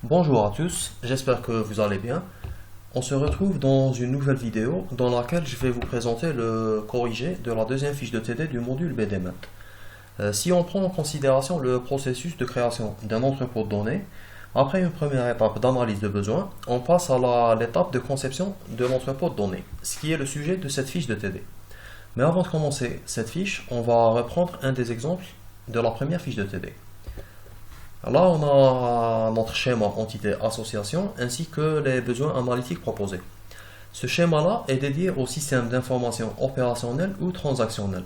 Bonjour à tous, j'espère que vous allez bien. On se retrouve dans une nouvelle vidéo dans laquelle je vais vous présenter le corrigé de la deuxième fiche de TD du module BDMath. Si on prend en considération le processus de création d'un entrepôt de données, après une première étape d'analyse de besoins, on passe à l'étape de conception de l'entrepôt de données, ce qui est le sujet de cette fiche de TD. Mais avant de commencer cette fiche, on va reprendre un des exemples de la première fiche de TD. Là, on a notre schéma entité association ainsi que les besoins analytiques proposés. Ce schéma-là est dédié au système d'information opérationnel ou transactionnel.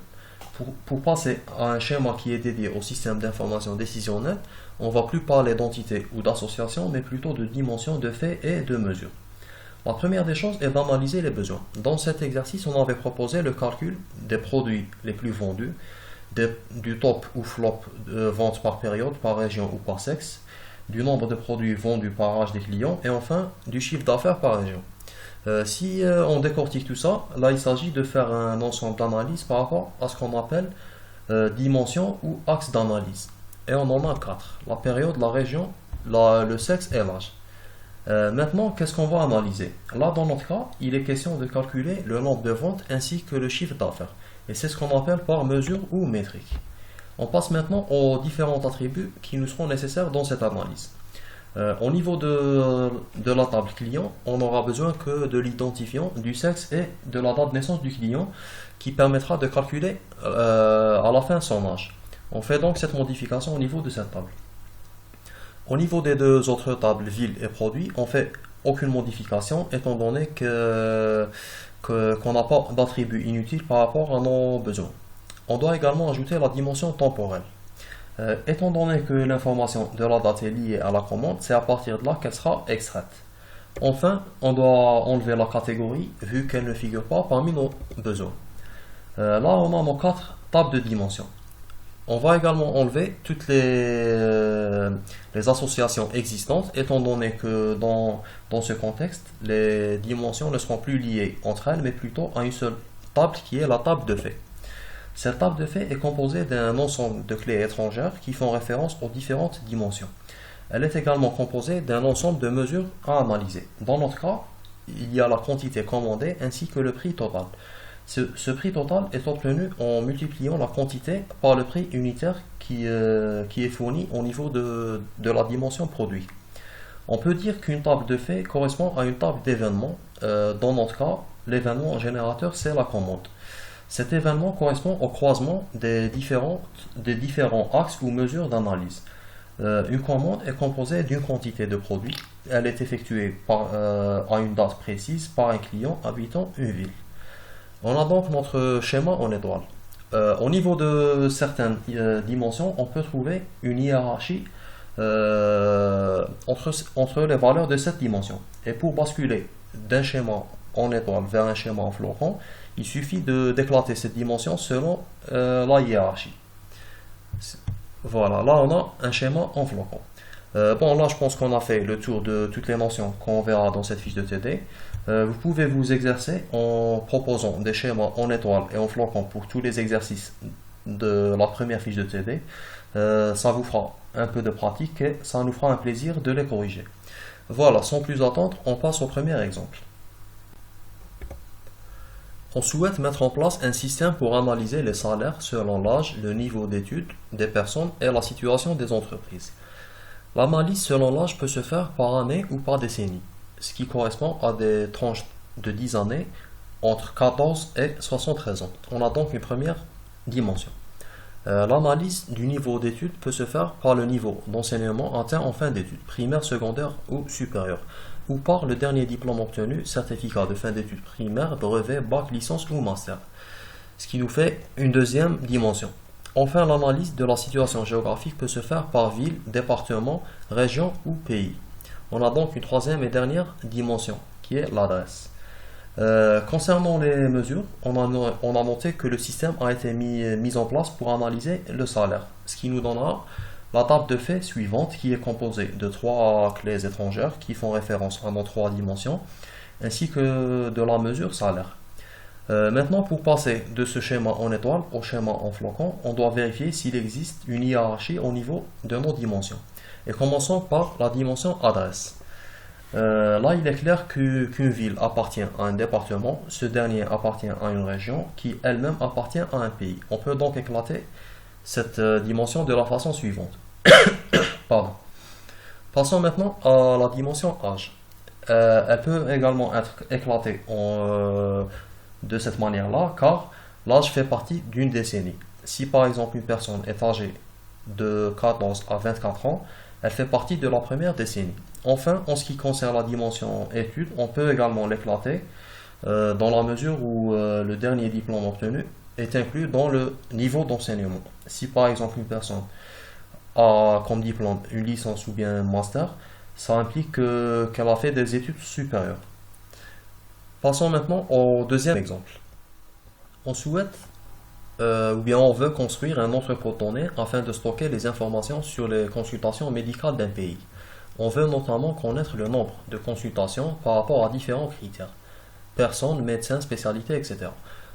Pour passer à un schéma qui est dédié au système d'information décisionnel, on ne va plus parler d'entité ou d'association, mais plutôt de dimension, de fait et de mesure. La première des choses est d'analyser les besoins. Dans cet exercice, on avait proposé le calcul des produits les plus vendus, du top ou flop de vente par période, par région ou par sexe, du nombre de produits vendus par âge des clients et enfin du chiffre d'affaires par région. Si on décortique tout ça, là il s'agit de faire un ensemble d'analyses par rapport à ce qu'on appelle dimension ou axe d'analyse. Et on en a quatre: la période, la région, le sexe et l'âge. Maintenant, qu'est-ce qu'on va analyser? Là, dans notre cas, il est question de calculer le nombre de ventes ainsi que le chiffre d'affaires. Et c'est ce qu'on appelle par mesure ou métrique. On passe maintenant aux différents attributs qui nous seront nécessaires dans cette analyse. Au niveau de la table client, on n'aura besoin que de l'identifiant, du sexe et de la date de naissance du client qui permettra de calculer à la fin son âge. On fait donc cette modification au niveau de cette table. Au niveau des deux autres tables, ville et produit, on fait aucune modification étant donné qu'on n'a pas d'attribut inutile par rapport à nos besoins. On doit également ajouter la dimension temporelle. Étant donné que l'information de la date est liée à la commande, c'est à partir de là qu'elle sera extraite. Enfin, on doit enlever la catégorie vu qu'elle ne figure pas parmi nos besoins. Là, on a nos quatre tables de dimensions. On va également enlever toutes les associations existantes, étant donné que dans ce contexte, les dimensions ne seront plus liées entre elles, mais plutôt à une seule table qui est la table de fait. Cette table de fait est composée d'un ensemble de clés étrangères qui font référence aux différentes dimensions. Elle est également composée d'un ensemble de mesures à analyser. Dans notre cas, il y a la quantité commandée ainsi que le prix total. Ce prix total est obtenu en multipliant la quantité par le prix unitaire qui est fourni au niveau de la dimension produit. On peut dire qu'une table de fait correspond à une table d'événements. Dans notre cas, l'événement générateur, c'est la commande. Cet événement correspond au croisement des différents axes ou mesures d'analyse. Une commande est composée d'une quantité de produits. Elle est effectuée à une date précise par un client habitant une ville. On a donc notre schéma en étoile. Au niveau de certaines dimensions, on peut trouver une hiérarchie entre les valeurs de cette dimension. Et pour basculer d'un schéma en étoile vers un schéma en flocon, il suffit d'éclater cette dimension selon la hiérarchie. Voilà, là on a un schéma en flocon. Bon, là je pense qu'on a fait le tour de toutes les mentions qu'on verra dans cette fiche de TD. Vous pouvez vous exercer en proposant des schémas en étoile et en flocon pour tous les exercices de la première fiche de TD. Ça vous fera un peu de pratique et ça nous fera un plaisir de les corriger. Voilà, sans plus attendre, on passe au premier exemple. On souhaite mettre en place un système pour analyser les salaires selon l'âge, le niveau d'études des personnes et la situation des entreprises. L'analyse selon l'âge peut se faire par année ou par décennie, ce qui correspond à des tranches de 10 années entre 14 et 73 ans. On a donc une première dimension. L'analyse du niveau d'études peut se faire par le niveau d'enseignement atteint en fin d'études, primaire, secondaire ou supérieur, ou par le dernier diplôme obtenu, certificat de fin d'études primaire, brevet, bac, licence ou master, ce qui nous fait une deuxième dimension. Enfin, l'analyse de la situation géographique peut se faire par ville, département, région ou pays. On a donc une troisième et dernière dimension, qui est l'adresse. Concernant les mesures, on a noté que le système a été mis en place pour analyser le salaire, ce qui nous donnera la table de fait suivante qui est composée de trois clés étrangères qui font référence à nos trois dimensions, ainsi que de la mesure salaire. Maintenant, pour passer de ce schéma en étoile au schéma en flocon, on doit vérifier s'il existe une hiérarchie au niveau de nos dimensions. Et commençons par la dimension adresse. Là, il est clair qu'une ville appartient à un département, ce dernier appartient à une région qui elle-même appartient à un pays. On peut donc éclater cette dimension de la façon suivante. Pardon. Passons maintenant à la dimension âge. Elle peut également être éclatée de cette manière-là, car l'âge fait partie d'une décennie. Si par exemple une personne est âgée de 14 à 24 ans, elle fait partie de la première décennie. Enfin, en ce qui concerne la dimension études, on peut également l'éclater dans la mesure où le dernier diplôme obtenu est inclus dans le niveau d'enseignement. Si par exemple une personne a comme diplôme une licence ou bien un master, ça implique qu'elle a fait des études supérieures. Passons maintenant au deuxième exemple. On souhaite ou bien on veut construire un entrepôt donné afin de stocker les informations sur les consultations médicales d'un pays. On veut notamment connaître le nombre de consultations par rapport à différents critères. Personnes, médecins, spécialités, etc.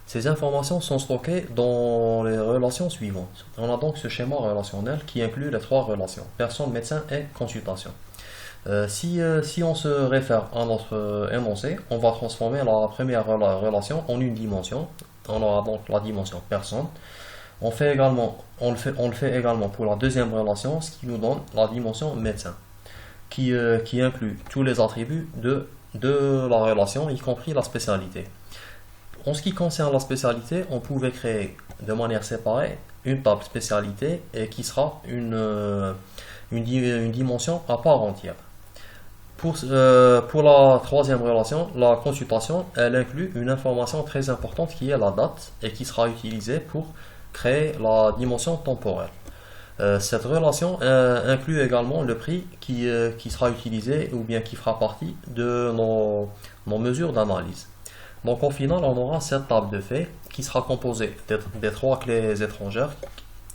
Ces informations sont stockées dans les relations suivantes. On a donc ce schéma relationnel qui inclut les trois relations, personne, médecin et consultation. Si on se réfère à notre énoncé, on va transformer la première relation en une dimension. On aura donc la dimension personne. On le fait également pour la deuxième relation, ce qui nous donne la dimension médecin, qui inclut tous les attributs de la relation, y compris la spécialité. En ce qui concerne la spécialité, on pouvait créer de manière séparée une table spécialité et qui sera une dimension à part entière. Pour la troisième relation, la consultation, elle inclut une information très importante qui est la date et qui sera utilisée pour créer la dimension temporelle. Cette relation inclut également le prix qui sera utilisé ou bien qui fera partie de nos mesures d'analyse. Donc au final, on aura cette table de faits qui sera composée des trois clés étrangères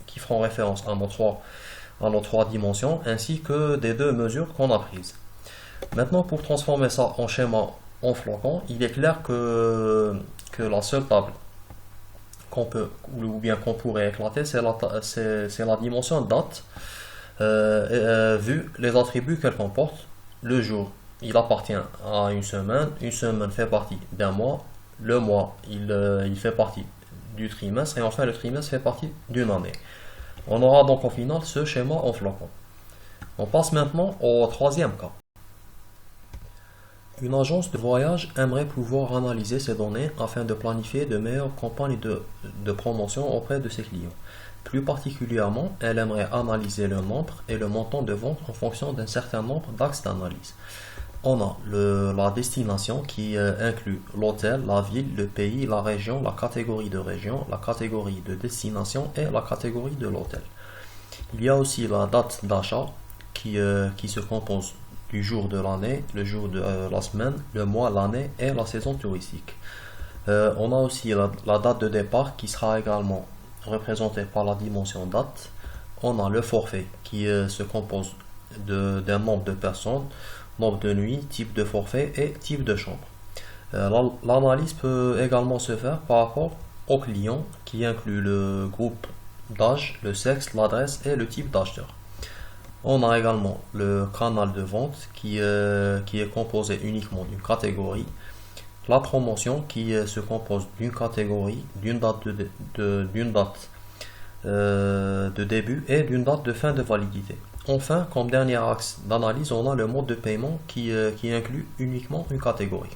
qui feront référence à nos trois dimensions ainsi que des deux mesures qu'on a prises. Maintenant, pour transformer ça en schéma en flocon, il est clair que la seule table qu'on peut ou bien qu'on pourrait éclater, c'est la dimension date, vu les attributs qu'elle comporte. Le jour, il appartient à une semaine fait partie d'un mois, le mois, il fait partie du trimestre, et enfin le trimestre fait partie d'une année. On aura donc au final ce schéma en flocon. On passe maintenant au troisième cas. Une agence de voyage aimerait pouvoir analyser ces données afin de planifier de meilleures campagnes de promotion auprès de ses clients. Plus particulièrement, elle aimerait analyser le nombre et le montant de vente en fonction d'un certain nombre d'axes d'analyse. On a la destination qui inclut l'hôtel, la ville, le pays, la région, la catégorie de région, la catégorie de destination et la catégorie de l'hôtel. Il y a aussi la date d'achat qui se compose du jour de l'année, le jour de la semaine, le mois, l'année et la saison touristique. On a aussi la date de départ qui sera également représentée par la dimension date. On a le forfait qui se compose d'un nombre de personnes, nombre de nuits, type de forfait et type de chambre. L'analyse peut également se faire par rapport au client qui inclut le groupe d'âge, le sexe, l'adresse et le type d'acheteur. On a également le canal de vente qui est composé uniquement d'une catégorie, la promotion qui se compose d'une catégorie, d'une date de début et d'une date de fin de validité. Enfin, comme dernier axe d'analyse, on a le mode de paiement qui inclut uniquement une catégorie.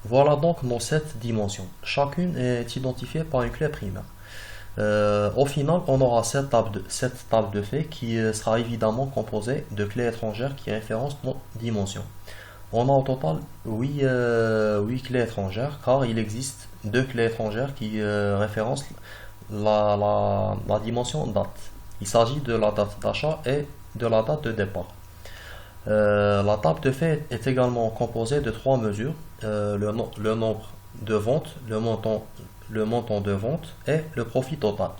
Voilà donc nos 7 dimensions. Chacune est identifiée par une clé primaire. Au final, on aura cette table de faits qui sera évidemment composée de clés étrangères qui référencent nos dimensions. On a au total 8 clés étrangères car il existe 2 clés étrangères qui référencent la dimension date. Il s'agit de la date d'achat et de la date de départ. La table de faits est également composée de 3 mesures, le nombre de ventes, le montant de vente et le profit total.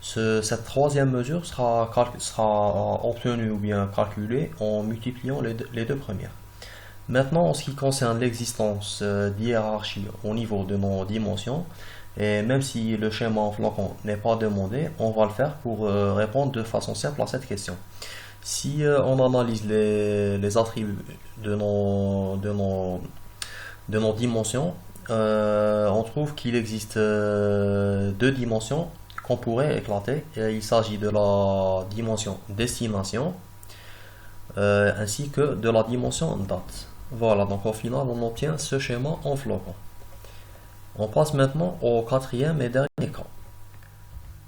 Cette troisième mesure sera obtenue ou bien calculée en multipliant les deux premières. Maintenant, en ce qui concerne l'existence d'hiérarchie au niveau de nos dimensions, et même si le schéma en flocon n'est pas demandé, on va le faire pour répondre de façon simple à cette question. Si on analyse les attributs de nos dimensions, on trouve qu'il existe deux dimensions qu'on pourrait éclater. Et il s'agit de la dimension destination ainsi que de la dimension date. Voilà, donc au final on obtient ce schéma en flocon. On passe maintenant au quatrième et dernier cas.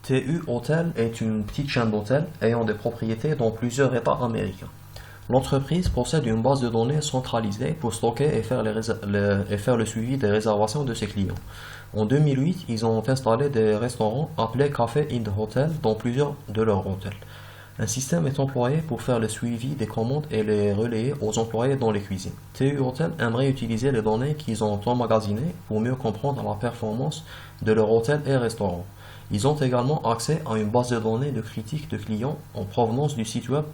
TU Hotel est une petite chaîne d'hôtels ayant des propriétés dans plusieurs États américains. L'entreprise possède une base de données centralisée pour stocker et faire le suivi des réservations de ses clients. En 2008, ils ont installé des restaurants appelés Café in the Hotel dans plusieurs de leurs hôtels. Un système est employé pour faire le suivi des commandes et les relayer aux employés dans les cuisines. TU Hotel aimerait utiliser les données qu'ils ont emmagasinées pour mieux comprendre la performance de leur hôtel et restaurant. Ils ont également accès à une base de données de critiques de clients en provenance du site web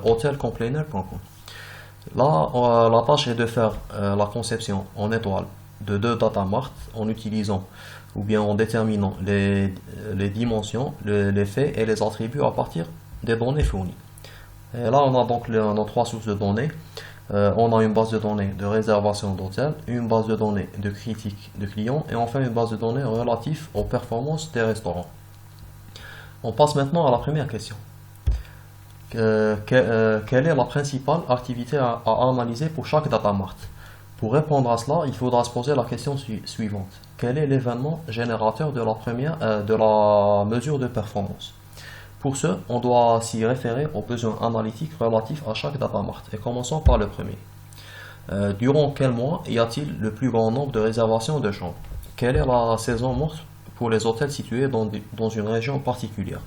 hotelcomplainer.com. Là, la tâche est de faire la conception en étoile de deux data marts en utilisant ou bien en déterminant les dimensions, les faits et les attributs à partir des données fournies. Et là, on a donc nos trois sources de données. On a une base de données de réservation d'hôtel, une base de données de critiques de clients et enfin une base de données relative aux performances des restaurants. On passe maintenant à la première question. Quelle est la principale activité à analyser pour chaque data mart? Pour répondre à cela, il faudra se poser la question suivante. Quel est l'événement générateur de la mesure de performance? Pour ce, on doit s'y référer aux besoins analytiques relatifs à chaque data mart. Et commençons par le premier. Durant quel mois y a-t-il le plus grand nombre de réservations de chambres? Quelle est la saison morte pour les hôtels situés dans une région particulière?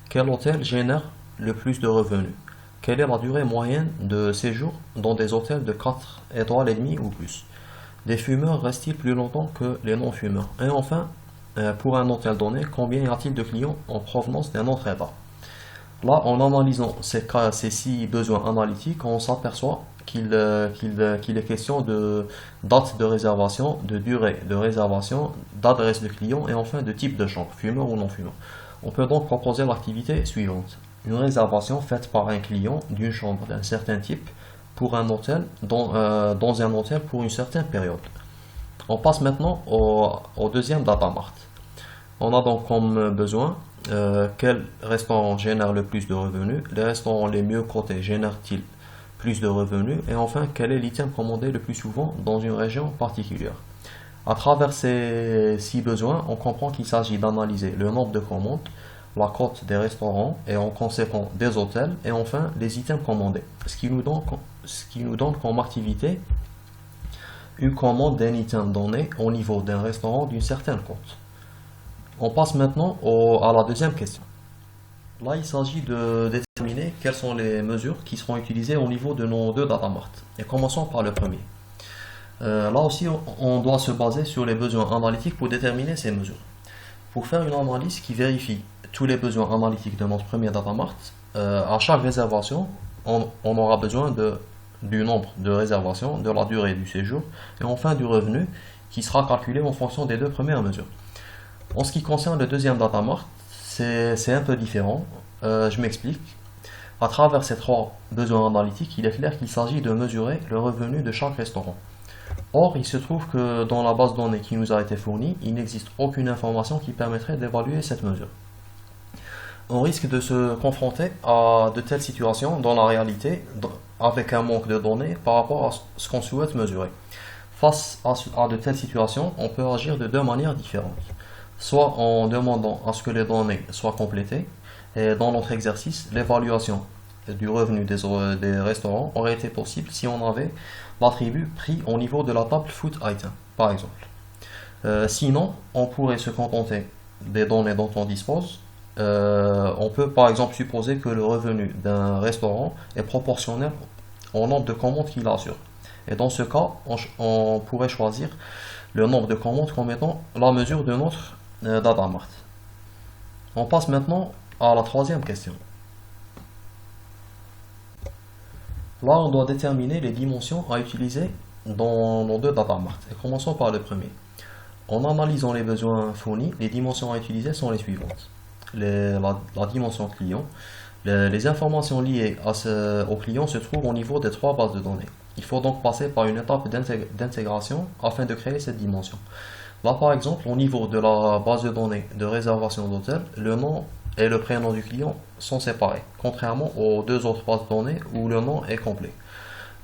Quel hôtel génère le plus de revenus? Quelle est la durée moyenne de séjour dans des hôtels de 4 étoiles et demie ou plus? Les fumeurs restent-ils plus longtemps que les non-fumeurs? Et enfin, pour un hôtel donné, combien y a-t-il de clients en provenance d'un autre état? Là, en analysant ces 6 besoins analytiques, on s'aperçoit qu'il est question de date de réservation, de durée de réservation, d'adresse de client et enfin de type de chambre, fumeur ou non fumeur. On peut donc proposer l'activité suivante. Une réservation faite par un client d'une chambre d'un certain type pour un hôtel dans un hôtel pour une certaine période. On passe maintenant au deuxième data mart. On a donc comme besoin quel restaurant génère le plus de revenus, les restaurants les mieux cotés génèrent-ils plus de revenus et enfin quel est l'item commandé le plus souvent dans une région particulière. À travers ces 6 besoins, on comprend qu'il s'agit d'analyser le nombre de commandes, la cote des restaurants et en conséquent des hôtels et enfin les items commandés, ce qui nous donne comme activité une commande d'un item donné au niveau d'un restaurant d'une certaine cote. On passe maintenant à la deuxième question. Là, il s'agit de déterminer quelles sont les mesures qui seront utilisées au niveau de nos deux data marts. Et commençons par le premier. Là aussi, on doit se baser sur les besoins analytiques pour déterminer ces mesures. Pour faire une analyse qui vérifie tous les besoins analytiques de notre premier data mart, à chaque réservation, on aura besoin du nombre de réservations, de la durée du séjour et enfin du revenu qui sera calculé en fonction des deux premières mesures. En ce qui concerne le deuxième data mart, c'est un peu différent. Je m'explique. À travers ces 3 besoins analytiques, il est clair qu'il s'agit de mesurer le revenu de chaque restaurant. Or, il se trouve que dans la base de données qui nous a été fournie, il n'existe aucune information qui permettrait d'évaluer cette mesure. On risque de se confronter à de telles situations dans la réalité avec un manque de données par rapport à ce qu'on souhaite mesurer. Face à de telles situations, on peut agir de 2 manières différentes. Soit en demandant à ce que les données soient complétées, et dans notre exercice, l'évaluation du revenu des restaurants aurait été possible si on avait l'attribut prix au niveau de la table food item, par exemple. Sinon, on pourrait se contenter des données dont on dispose. On peut par exemple supposer que le revenu d'un restaurant est proportionnel au nombre de commandes qu'il assure. Et dans ce cas, on pourrait choisir le nombre de commandes comme étant la mesure de notre data mart. On passe maintenant à la troisième question. Là, on doit déterminer les dimensions à utiliser dans nos 2 data marts. Et commençons par le premier. En analysant les besoins fournis, les dimensions à utiliser sont les suivantes. La dimension client, Les informations liées au client se trouvent au niveau des trois bases de données. Il faut donc passer par une étape d'intégration afin de créer cette dimension. Là, par exemple, au niveau de la base de données de réservation d'hôtel, le nom et le prénom du client sont séparés, contrairement aux deux autres bases de données où le nom est complet.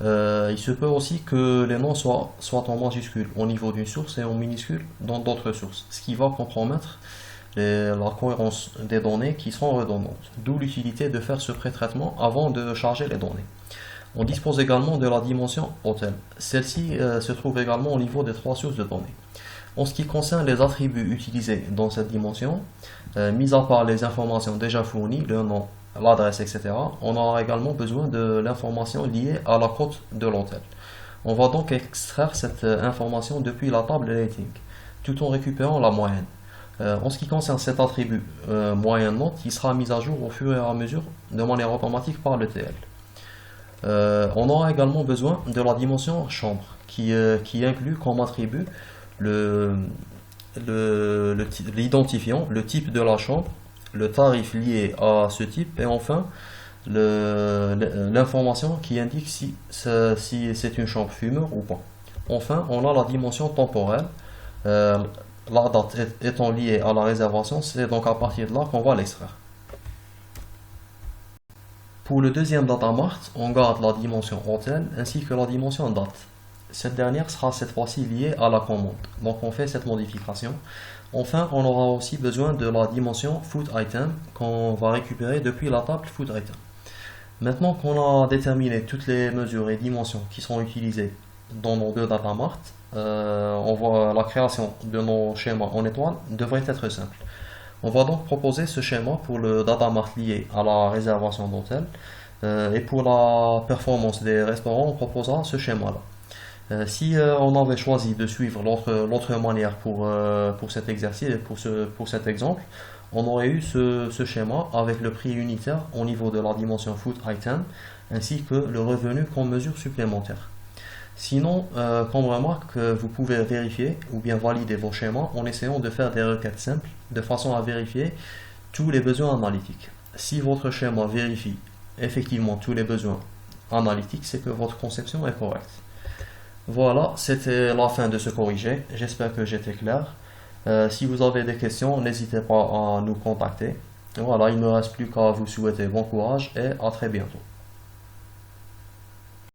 Il se peut aussi que les noms soient en majuscule au niveau d'une source et en minuscule dans d'autres sources, ce qui va compromettre la cohérence des données qui sont redondantes, d'où l'utilité de faire ce pré-traitement avant de charger les données. On dispose également de la dimension hôtel. Celle-ci se trouve également au niveau des trois sources de données. En ce qui concerne les attributs utilisés dans cette dimension, mis à part les informations déjà fournies, le nom, l'adresse, etc., on aura également besoin de l'information liée à la cote de l'hôtel. On va donc extraire cette information depuis la table de rating, tout en récupérant la moyenne. En ce qui concerne cet attribut moyenne note, il sera mis à jour au fur et à mesure de manière automatique par le TL. On aura également besoin de la dimension chambre qui inclut comme attribut l'identifiant, le type de la chambre, le tarif lié à ce type et enfin l'information qui indique si c'est une chambre fumeur ou pas. Enfin, on a la dimension temporelle. La date étant liée à la réservation, c'est donc à partir de là qu'on va l'extraire. Pour le deuxième data mart, on garde la dimension hôtel ainsi que la dimension date. Cette dernière sera cette fois-ci liée à la commande, donc on fait cette modification. Enfin, on aura aussi besoin de la dimension food item qu'on va récupérer depuis la table food item. Maintenant qu'on a déterminé toutes les mesures et dimensions qui sont utilisées dans nos deux data mart, on voit la création de nos schémas en étoile devrait être simple. On va donc proposer ce schéma pour le data mart lié à la réservation d'hôtel et pour la performance des restaurants, on proposera ce schéma-là. Si on avait choisi de suivre l'autre manière pour cet exercice, pour cet exemple, on aurait eu ce schéma avec le prix unitaire au niveau de la dimension food item ainsi que le revenu comme mesure supplémentaire. Sinon, comme remarque, vous pouvez vérifier ou bien valider vos schémas en essayant de faire des requêtes simples de façon à vérifier tous les besoins analytiques. Si votre schéma vérifie effectivement tous les besoins analytiques, c'est que votre conception est correcte. Voilà, c'était la fin de ce corrigé. J'espère que j'étais clair. Si vous avez des questions, n'hésitez pas à nous contacter. Voilà, il ne me reste plus qu'à vous souhaiter bon courage et à très bientôt.